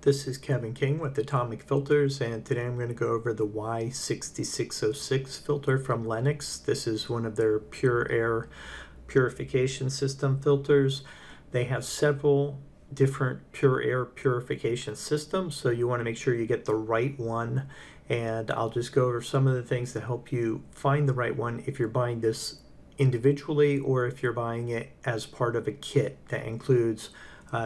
This is Kevin King with Atomic Filters, and today I'm going to go over the Y6606 filter from Lennox. This is one of their PureAir purification system filters. They have several different PureAir purification systems, so you want to make sure you get the right one. And I'll just go over some of the things that help you find the right one if you're buying this individually or if you're buying it as part of a kit that includes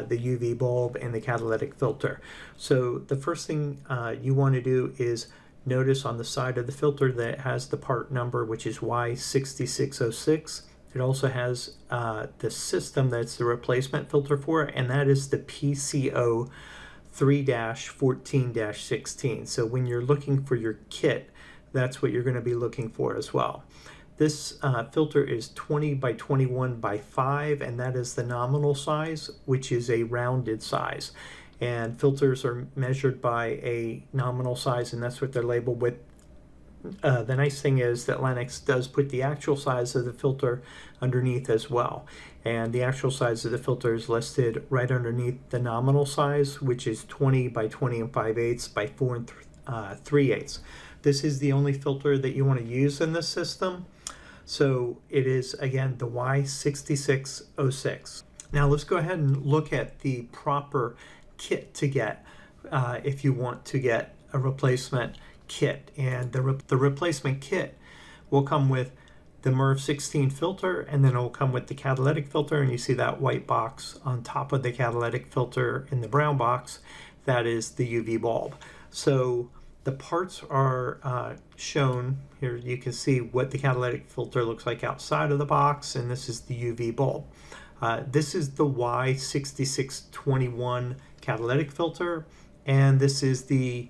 the UV bulb and the catalytic filter. So the first thing you want to do is notice on the side of the filter that it has the part number, which is Y6606. It also has the system that's the replacement filter for it, and that is the PCO3-14-16. So when you're looking for your kit, that's what you're going to be looking for as well. This filter is 20 by 21 by 5, and that is the nominal size, which is a rounded size. And filters are measured by a nominal size, and that's what they're labeled with. The nice thing is that Lennox does put the actual size of the filter underneath as well. And the actual size of the filter is listed right underneath the nominal size, which is 20 by 20 and 5/8 by 4 and 3/8. This is the only filter that you want to use in this system. So it is, again, the Y6606. Now let's go ahead and look at the proper kit to get if you want to get a replacement kit. And the replacement kit will come with the MERV 16 filter, and then it will come with the catalytic filter, and you see that white box on top of the catalytic filter in the brown box. That is the UV bulb. So the parts are shown here. You can see what the catalytic filter looks like outside of the box, and this is the UV bulb. This is the Y6621 catalytic filter, and this is the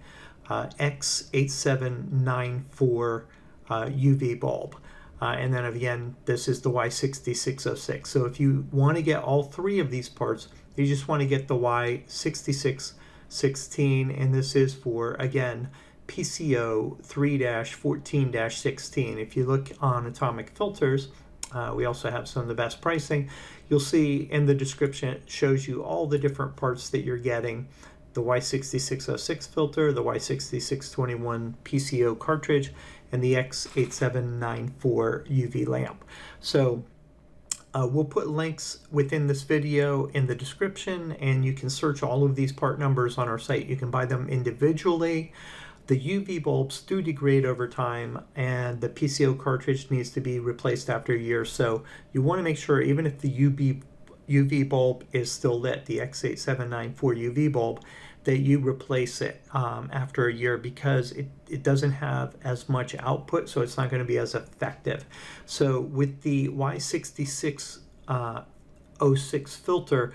X8794 UV bulb. And then again, this is the Y6606. So if you want to get all three of these parts, you just want to get the Y6616, and this is for, again, PCO3-14-16. If you look on Atomic Filters, we also have some of the best pricing. You'll see in the description, it shows you all the different parts that you're getting. The Y6606 filter, the Y6621 PCO cartridge, and the X8794 UV lamp. So we'll put links within this video in the description, and you can search all of these part numbers on our site. You can buy them individually. The UV bulbs do degrade over time, and the PCO cartridge needs to be replaced after a year. So you want to make sure, even if the UV bulb is still lit, the X8794 UV bulb, that you replace it after a year, because it doesn't have as much output, so it's not going to be as effective. So with the Y6606 filter,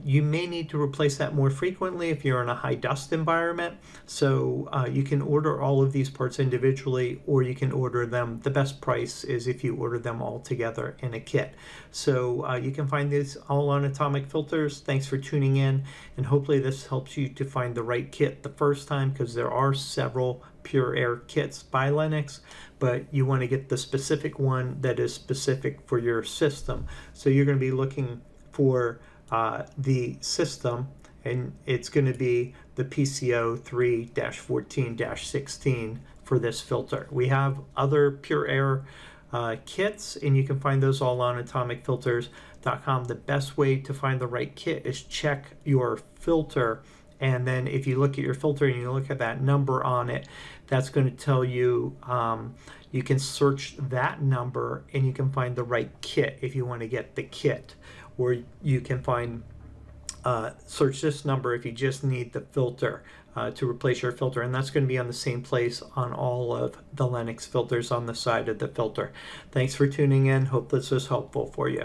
you may need to replace that more frequently if you're in a high dust environment. So you can order all of these parts individually, or you can order them. The best price is if you order them all together in a kit. So you can find these all on Atomic Filters. Thanks for tuning in, and hopefully this helps you to find the right kit the first time, because there are several PureAir kits by Lennox, but you want to get the specific one that is specific for your system. So you're going to be looking for the system, and it's going to be the PCO3-14-16 for this filter. We have other PureAir kits, and you can find those all on atomicfilters.com. The best way to find the right kit is check your filter, and then if you look at your filter and you look at that number on it, that's going to tell you, you can search that number and you can find the right kit if you want to get the kit. Or you can find, search this number if you just need the filter to replace your filter, and that's going to be on the same place on all of the Lennox filters on the side of the filter. Thanks for tuning in. Hope this was helpful for you.